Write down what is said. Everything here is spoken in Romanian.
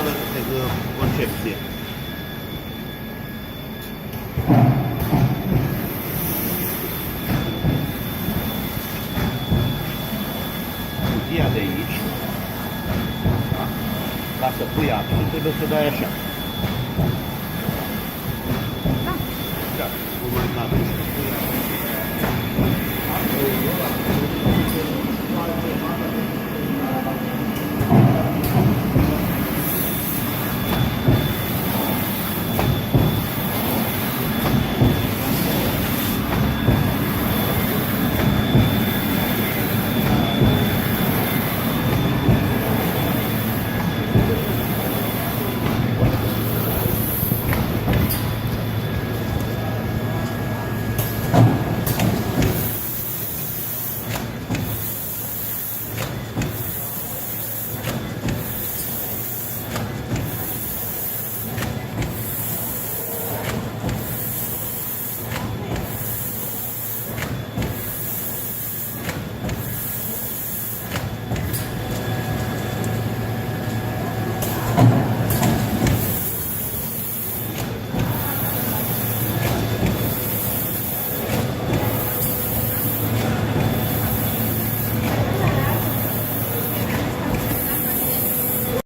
的那个concepție. Cutia de aici, da? Ca să pui apă, trebuie să dai așa. Da. Da, cum mai mare și pui apă.